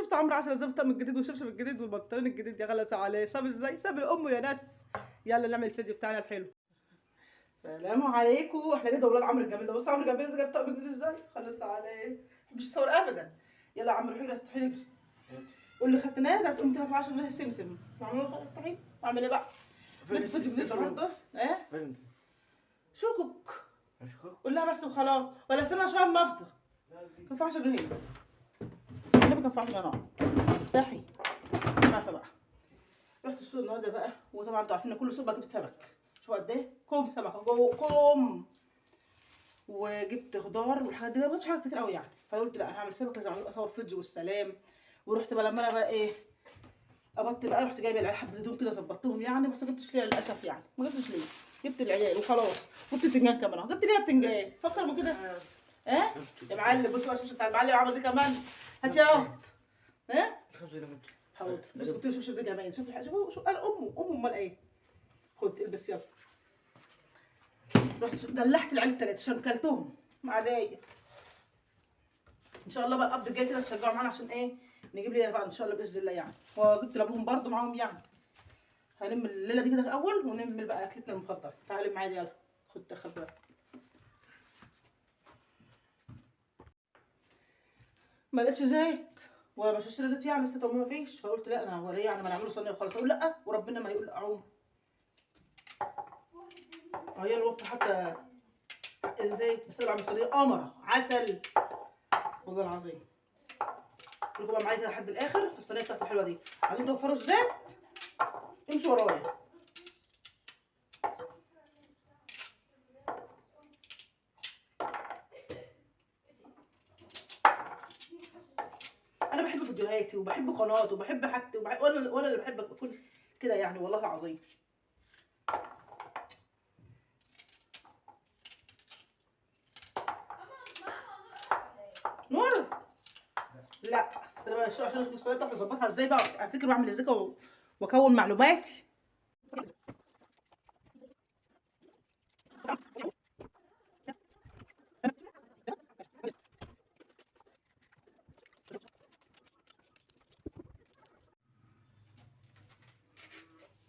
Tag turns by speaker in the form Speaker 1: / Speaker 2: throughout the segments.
Speaker 1: شفت عمرو عسل زي الطقم الجديد والشبشب الجديد والبنطلون الجديد يا غلس عليه، ساب ازاي؟ ساب لامه يا ناس. يلا نعمل الفيديو بتاعنا الحلو. السلام عليكم، احنا كده ولاد عمرو الجميل ده. بص عمرو الجميل جايب طقم جديد ازاي؟ خلص عليه، مش صور ابدا. يلا يا عمرو حجرة تحجر. قول لي خدتناه ده هتقوم تاخد 10 جنيه سمسم. اعمل له طحين، اعمل ايه بقى؟ نجيب فيديو جديد النهارده. ايه؟
Speaker 2: فين؟
Speaker 1: شوكك.
Speaker 2: اشوفك.
Speaker 1: قول لها بس وخلاص، ولا استنى شويه اما افضى. كان في 10 جنيه. النبي كان في 10 جنيه. افتحي. مش عارفه بقى. رحت السوق النهارده بقى، وطبعا انتوا عارفين ان كل سوق بجيب سمك. شوفوا قد ايه؟ كوم سمكه جوه كوم. وجبت خضار والحاجات دي، ما جبتش حاجات كتير قوي يعني، فقلت لا هعمل سمك لازم اصور فيديو والسلام. ورحت بقى لما انا بقى ايه قبضت بقى، رحت جايبه العيال حبه هدوم كده ظبطتهم يعني، بس ما جبتش ليا للاسف يعني، ما جبتش ليا. جبت العيال وخلاص. جبت بتنجان كمان اهو، جبت ليا بتنجان فكر من كده. ايه يا معلم؟ بص بقى الشبشب بتاع المعلم عمل دي كمان. هات يا قط. ايه حاضر. بص جبت له الشبشب ده كمان. شوفوا انا امه امال ايه. خد البس يلا. رحت دلعت العيال التلاته شنكلتهم مع داية. ان شاء الله بقى القبض الجاي كده تشجعوا معانا عشان ايه نجيب لنا بقى ان شاء الله باذن الله يعني. وجبت لابوهم برضو معاهم يعني. هنلم الليله دي كده الاول ونعمل بقى اكلتنا المفضله. تعالي معايا يلا. خد تاخد بقى. ما لقيتش زيت ولا مش هشتري زيت يعني، لسه ما فيش، فقلت لا انا ولا يعني ما نعمله صينيه وخلاص. اقول لا وربنا ما يقول اعوم. هي الوفه حتى الزيت بس انا بعمل صينيه قمره عسل والله العظيم. خليكم بقى معايا كده لحد الاخر في الصينيه بتاعتي الحلوه دي. عايزين توفروا الزيت امشوا ورايا. انا بحب فيديوهاتي وبحب قناتي وبحب حاجتي وانا اللي بحب اكون كده يعني والله العظيم. نور لا استنى بقى عشان اشوف الصينيه بتاعتي اظبطها ازاي بقى، افتكر بعمل ازاي واكون معلوماتي.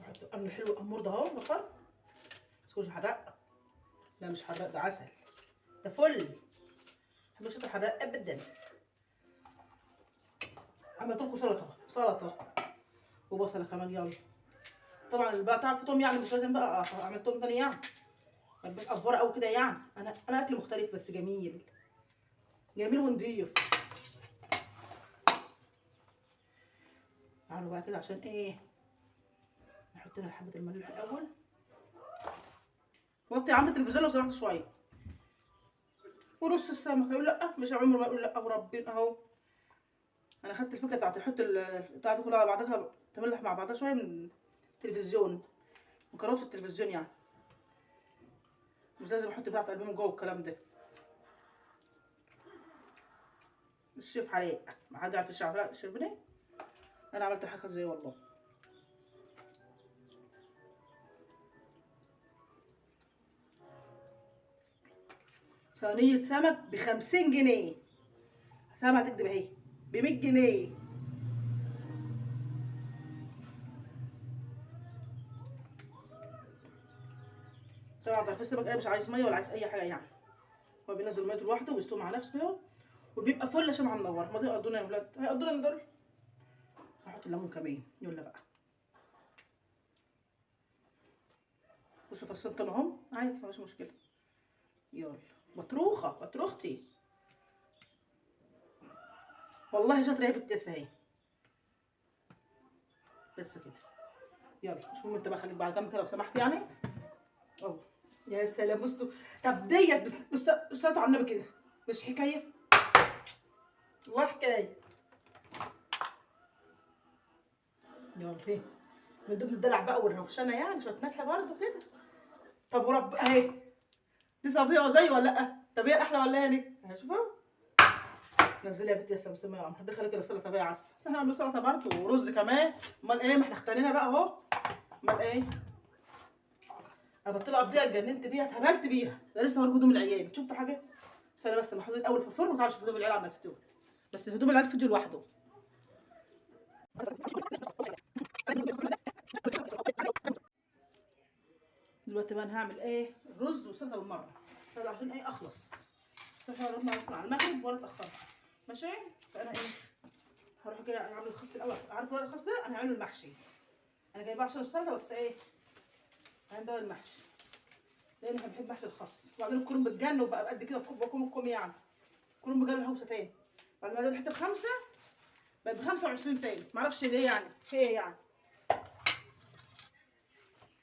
Speaker 1: احط القرن الحلو الامور ده اهو بفر. مش حراق. لا مش حراق ده عسل. ده فل. مش حراق ابدا. عملت لكم سلطه وبصله كمان يلا. طبعا بقى تعرفوا توم يعني مش لازم بقى اعمل توم تاني يعني. ما تبقاش افوره قوي كده يعني. انا اكل مختلف بس جميل. جميل ونضيف. تعالوا بقى كده عشان ايه نحط لنا حبه الملح الاول. وطي يا عم التلفزيون لو سمحت شويه. ورص السمك يقول لا، مش عمره ما يقول لا وربنا اهو. انا خدت الفكره بتاعت تحط البتاع دي كلها على بعضها تملح مع بعضها شويه من التلفزيون. مكرونات في التلفزيون يعني. مش لازم احط بقى في قلبي من جوه الكلام ده. الشيف عليق ما حد عارف الشعب لا شربني. انا عملت حاجه زي والله. صينيه سمك ب50 جنيه. سامع هتكدب اهي ب100 جنيه. طبعا تعرف السمك ايه مش عايز ميه ولا عايز اي حاجه يعني. هو بينزل ميته لوحده ويستوي مع نفسه كده. وبيبقى فل شمعة منور. ما تقضونا يا ولاد هيقضونا دول. هحط الليمون كمان يلا بقى. بصوا فصين طن اهم عادي مفيش مشكله. يلا بطروختي والله شاطره يا بنت اهي. بس كده يلا مش مهم. انت بقى خليك بقى على جنب كده لو سمحت يعني. اهو يا سلام. بصوا طب ديت بس صلوا على النبي كده مش حكايه والله حكايه. يلا هي من ضمن الدلع بقى والروشنه يعني شويه ملح برضه كده. طب ورب اهي دي صبيه زي ولا لا؟ طب هي احلى ولا يعني؟ اهي شوفوا. نزلي يا بنتي يا سمسمه يا عم هدخلك كده السلطه بقى يا عسل. بس احنا هنعمل سلطه برضه ورز كمان. امال ايه ما احنا اختارينها بقى اهو. امال ايه؟ انا بطلع بديها اتجننت بيها اتهبلت بيها. ده لسه هوريكم هدوم العيال. شفتوا حاجه؟ استنى بس محطوط الاول في الفرن وتعالوا شوفوا هدوم العيال عم تستوي. بس هدوم العيال فيديو لوحده. دلوقتي بقى انا هعمل ايه؟ الرز والسلطه بالمره. طب عشان ايه اخلص؟ السلطه بالمره تكون على المغرب ولا اتاخر. ماشي؟ فانا ايه؟ هروح جاي اعمل الخس الاول. عارف ورق الخس ده؟ انا هعمله المحشي. انا جايباه عشان السلطه بس ايه؟ هعمل المحشي. لان انا بحب محشي الخس. وبعدين الكرنب بتجن وبقى قد كده بكم يعني. الكرنب بجن هوسه تاني. بعد ما رحت ب5 بقت ب25 تاني. معرفش ليه يعني. في ايه يعني؟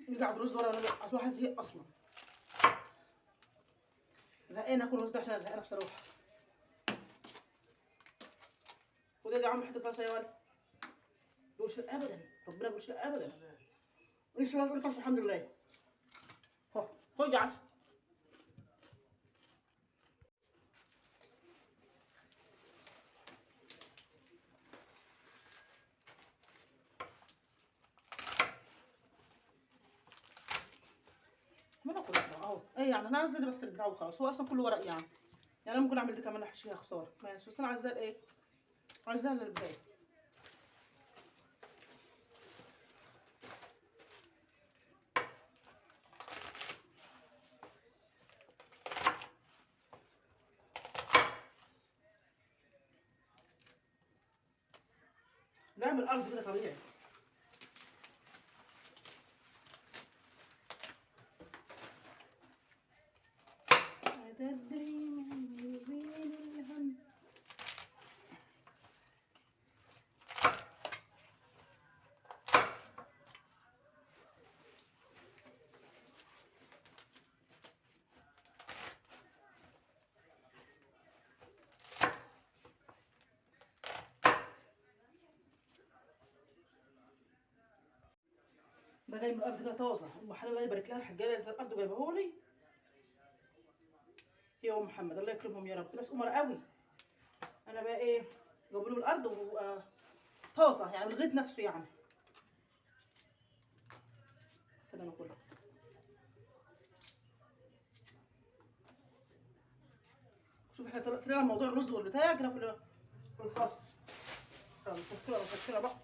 Speaker 1: نرجع الرز ورا ولا اصل واحد زهق اصلا. زهقانه اكل رز ده عشان انا زهقانه بصراحه. وده دي عامل حته راسه يا ولد. بيقولش لا ابدا. ربنا بيقولش لا ابدا. ان شاء الله تقول الحمد لله. اهو خد يا عسل. ما انا كله اهو. ايه يعني انا عايزه بس البتاع وخلاص. هو اصلا كله ورق يعني. يعني انا ممكن اعمل دي كمان احشيها خساره. ماشي بس انا عايزاه ايه؟ عايزاها للبدايه. جاي من الارض كده طبيعي. تدري من يزيل الهم. ده جاي من الارض كده طازه. ام حنان الله يبارك لها الحجايه اللي الارض جايبهولي. هي ام محمد الله يكرمهم يا رب. ناس امراء قوي. انا بقى ايه؟ جايبوا من الارض وطازه يعني الغيط نفسه يعني. سلام كله. شوف احنا طلعنا موضوع الرز والبتاع كده في الخاص. مسكره بقى.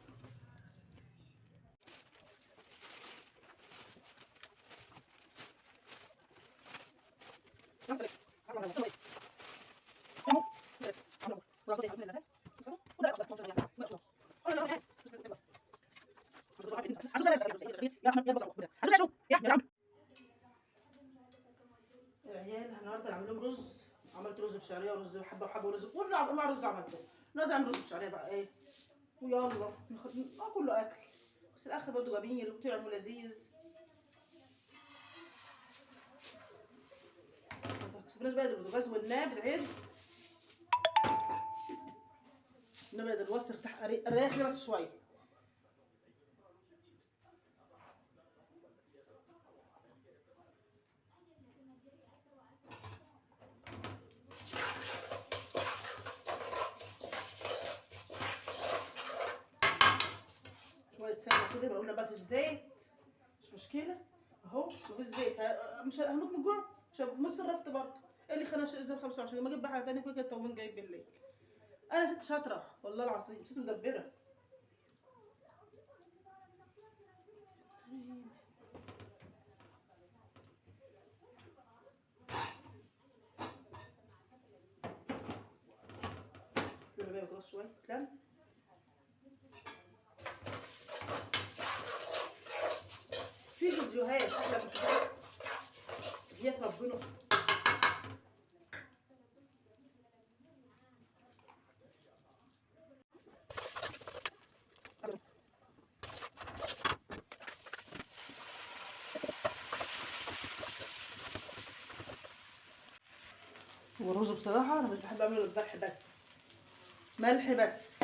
Speaker 1: العيال النهارده هنعمل لهم رز. عملت رز بشعريه ورز حبه وحبه ورز كل انواع رز عملته. النهارده هعمل رز بشعريه بقى ايه؟ ويلا كله اكل. بس الاخر برضه جميل وطعمه لذيذ. ما تحسبناش بقى البوتاجاز والنار العيد. نبعد الواتس ارتاح اريح لي بس شويه. شويه سمنه كده بقولنا بقى في الزيت. مش مشكله. اهو مفيش زيت. مش هنموت من الجوع. مش صرفت برضه. ايه اللي خلاني اشيل الزيت 25 لما اجيب بقى حاجه ثانيه كده التومين جايب بالليل. انا ست شاطره والله العظيم. ست مدبره. شويه تلم. في فيديوهات احلى من كده. فيديوهات ربنا. والرز بصراحه انا مش بحب اعمله بملح بس. ملح بس.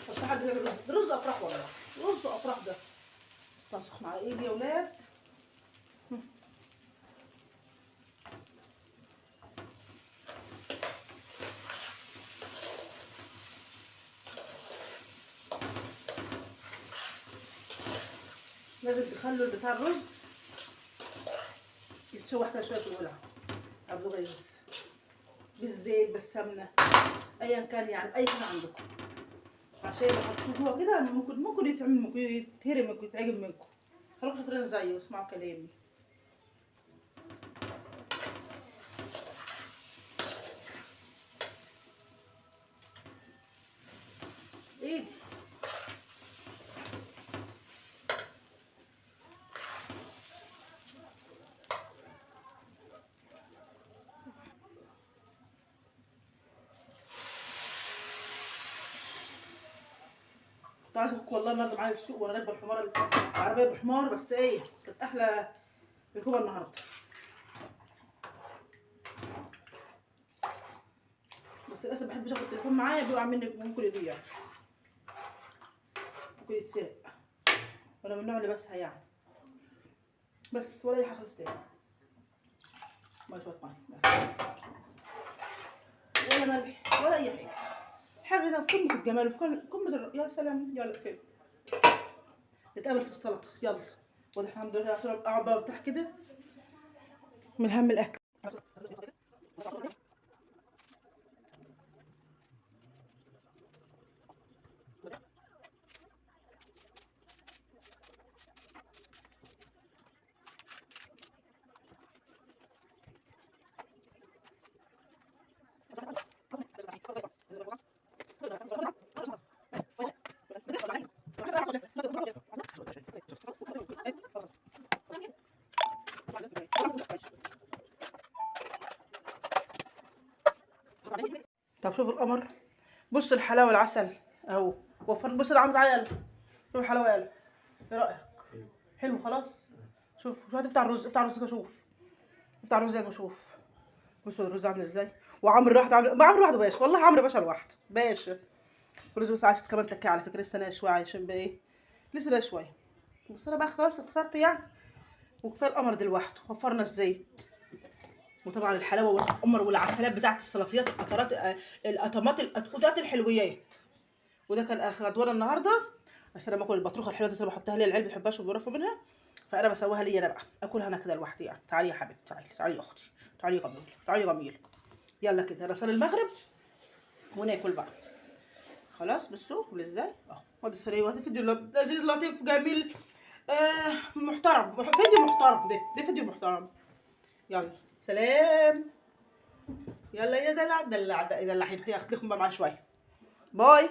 Speaker 1: بس حد يعمل رز افراح والله. رز افراح ده. سخن على ايدي يا ولاد. لازم تخلوا بتاع الرز تشوح كده شويه في الولعه قبل غيظ بالزيت بالسمنه ايا كان يعني اي حاجه عندكم، عشان لو حطيتوه جوه كده ممكن يتعمل، ممكن يتهرم، ممكن يتعجن منكم. خليكم شاطرين زيي واسمعوا كلامي. ايدي كنت عايزه اخوك والله النهارده معايا في السوق وانا راكبه الحمار، العربيه بحمار، بس ايه كانت احلى ركوبه النهارده. بس للاسف ما بحبش اخد التليفون معايا، بيقع مني ممكن يضيع، ممكن يتسرق، وانا من النوع اللي بسها يعني. بس ولا اي حاجه خالص تاني، ما شويه ميه ولا ملح ولا اي حاجه، حاجه ده في قمه الجمال وفي قمه يا سلام. يلا فين نتقابل في السلطه يلا. والحمد لله عشان اقعد بقى ارتاح كده من هم الاكل. طب شوفوا القمر، بص الحلاوه العسل اهو وفر. بص العمر تعالى يلا شوف الحلاوه يلا، ايه رايك؟ حلو خلاص. شوف هتفتح الرز، افتح الرز كده شوف، افتح الرز كده شوف. بصوا الرز عامل ازاي، وعمرو لوحده عامل، ما عمرو لوحده باشا، والله عمرو باشا لوحده باشا. الرز بس عايز كمان تكيه على فكره، لسه ناقي شويه عشان بقى ايه، لسه ناقي شويه. بس انا بقى خلاص اختصرت يعني، وكفايه القمر ده لوحده. وفرنا الزيت، وطبعا الحلاوه والقمر والعسلات بتاعت السلطيات، القطمات القطات الحلويات. وده كان غدوانا النهارده، عشان انا باكل البطروخه الحلوه دي اللي بحطها لي، العيال بيحبهاش وبيعرفوا منها، فانا بسويها لي انا بقى اكلها انا كده لوحدي يعني. تعالي يا حبيبتي، تعالي تعالي يا اختي، تعالي يا جميل، تعالي يا جميل. يلا كده انا صلي المغرب وناكل بقى. خلاص بصوا ازاي اهو. وادي الصينيه، وادي فيديو لذيذ لطيف جميل محترم، فيديو محترم، ده فيديو محترم. يلا سلام. يلا يا دلع دلع دلع، هي اختكم بقى معايا شويه. باي.